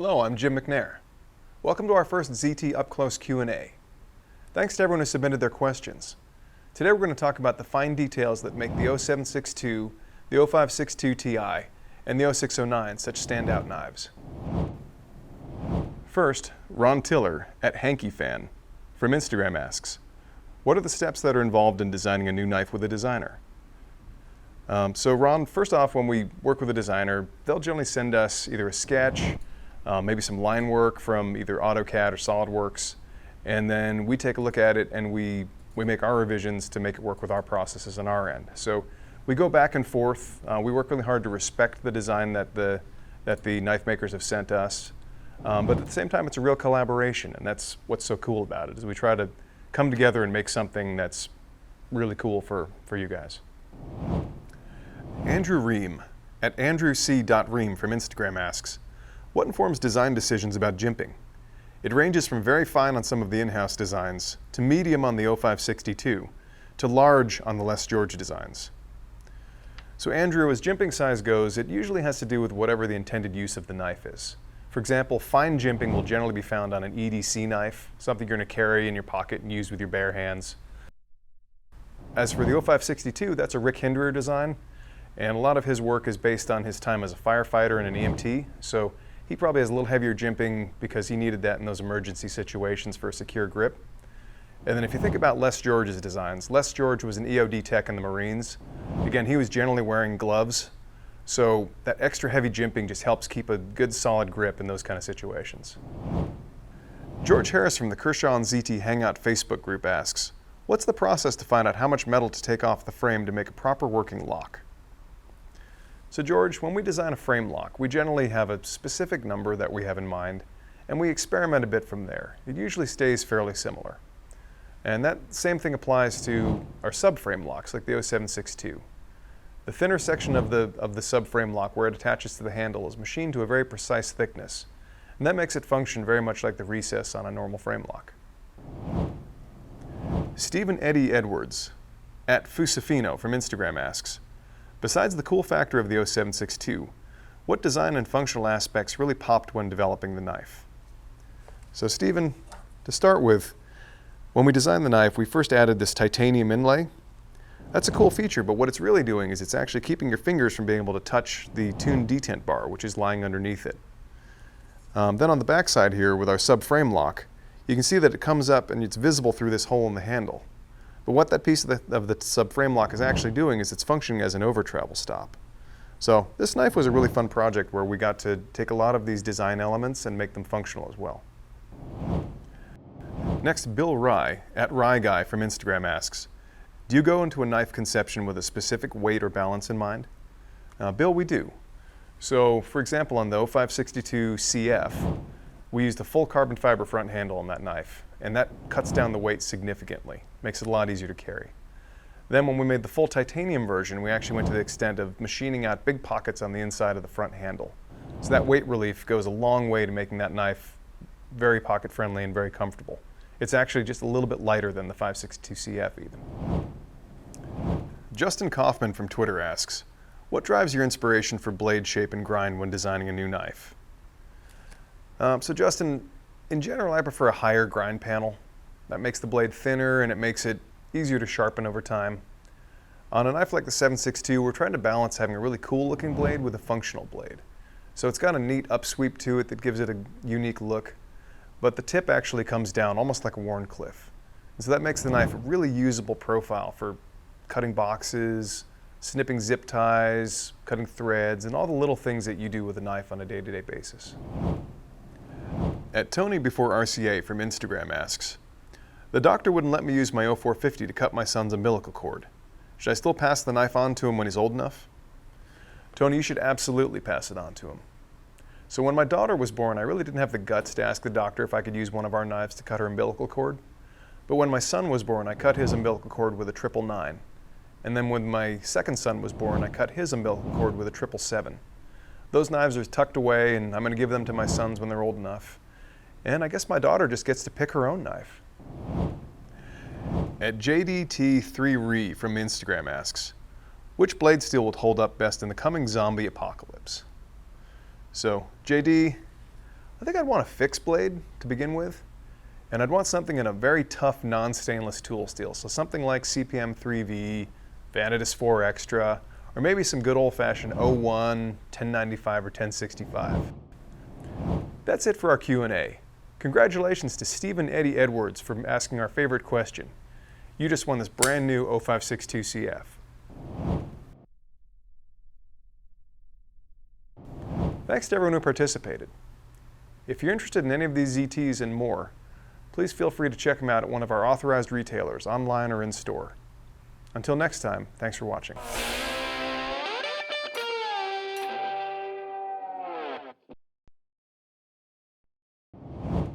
Hello, I'm Jim McNair. Welcome to our first ZT Up Close Q&A. Thanks to everyone who submitted their questions. Today we're going to talk about the fine details that make the 0762, the 0562 Ti, and the 0609 such standout knives. First, Ron Tiller at Hanky Fan from Instagram asks, what are the steps that are involved in designing a new knife with a designer? So Ron, first off, when we work with a designer, they'll generally send us either a sketch, maybe some line work from either AutoCAD or SolidWorks, and then we take a look at it and we make our revisions to make it work with our processes on our end. So we go back and forth. We work really hard to respect the design that the knife makers have sent us, but at the same time it's a real collaboration, and that's what's so cool about it, is we try to come together and make something that's really cool for you guys. Andrew Ream at andrewc.ream from Instagram asks, what informs design decisions about jimping? It ranges from very fine on some of the in-house designs, to medium on the 0562, to large on the Les George designs. So Andrew, as jimping size goes, it usually has to do with whatever the intended use of the knife is. For example, fine jimping will generally be found on an EDC knife, something you're going to carry in your pocket and use with your bare hands. As for the 0562, that's a Rick Hinderer design, and a lot of his work is based on his time as a firefighter and an EMT, so he probably has a little heavier jimping because he needed that in those emergency situations for a secure grip. And then if you think about Les George's designs, Les George was an EOD tech in the Marines. Again, he was generally wearing gloves, so that extra heavy jimping just helps keep a good solid grip in those kind of situations. George Harris from the Kershaw and ZT Hangout Facebook group asks, what's the process to find out how much metal to take off the frame to make a proper working lock? So George, when we design a frame lock, we generally have a specific number that we have in mind, and we experiment a bit from there. It usually stays fairly similar. And that same thing applies to our subframe locks, like the 0762. The thinner section of the subframe lock where it attaches to the handle is machined to a very precise thickness, and that makes it function very much like the recess on a normal frame lock. Stephen Eddie Edwards at Fusafino from Instagram asks, besides the cool factor of the 0762, what design and functional aspects really popped when developing the knife? So Stephen, to start with, when we designed the knife, we first added this titanium inlay. That's a cool feature, but what it's really doing is it's actually keeping your fingers from being able to touch the tune detent bar, which is lying underneath it. Then on the back side here with our subframe lock, you can see that it comes up and it's visible through this hole in the handle. But what that piece of the subframe lock is actually doing is it's functioning as an over-travel stop. So this knife was a really fun project where we got to take a lot of these design elements and make them functional as well. Next, Bill Rye at Rye Guy from Instagram asks, do you go into a knife conception with a specific weight or balance in mind? Bill, we do. So for example, on the 0562 CF, we used a full carbon fiber front handle on that knife, and that cuts down the weight significantly, makes it a lot easier to carry. Then when we made the full titanium version, we actually went to the extent of machining out big pockets on the inside of the front handle. So that weight relief goes a long way to making that knife very pocket friendly and very comfortable. It's actually just a little bit lighter than the 562 CF even. Justin Kaufman from Twitter asks, what drives your inspiration for blade shape and grind when designing a new knife? So Justin, in general, I prefer a higher grind panel. That makes the blade thinner and it makes it easier to sharpen over time. On a knife like the 762, we're trying to balance having a really cool looking blade with a functional blade. So it's got a neat upsweep to it that gives it a unique look, but the tip actually comes down almost like a Warncliffe. And so that makes the knife a really usable profile for cutting boxes, snipping zip ties, cutting threads, and all the little things that you do with a knife on a day-to-day basis. At Tony Before RCA from Instagram asks, the doctor wouldn't let me use my 0450 to cut my son's umbilical cord. Should I still pass the knife on to him when he's old enough? Tony, you should absolutely pass it on to him. So when my daughter was born, I really didn't have the guts to ask the doctor if I could use one of our knives to cut her umbilical cord. But when my son was born, I cut his umbilical cord with a 999. And then when my second son was born, I cut his umbilical cord with a 777. Those knives are tucked away, and I'm going to give them to my sons when they're old enough. And I guess my daughter just gets to pick her own knife. At JDT3Re from Instagram asks, which blade steel would hold up best in the coming zombie apocalypse? So JD, I think I'd want a fixed blade to begin with, and I'd want something in a very tough non-stainless tool steel. So something like CPM 3V, Vanitas 4 Extra, or maybe some good old-fashioned 01, 1095, or 1065. That's it for our Q&A. Congratulations to Stephen Eddie Edwards for asking our favorite question. You just won this brand new 0562 CF. Thanks to everyone who participated. If you're interested in any of these ZTs and more, please feel free to check them out at one of our authorized retailers, online or in store. Until next time, thanks for watching.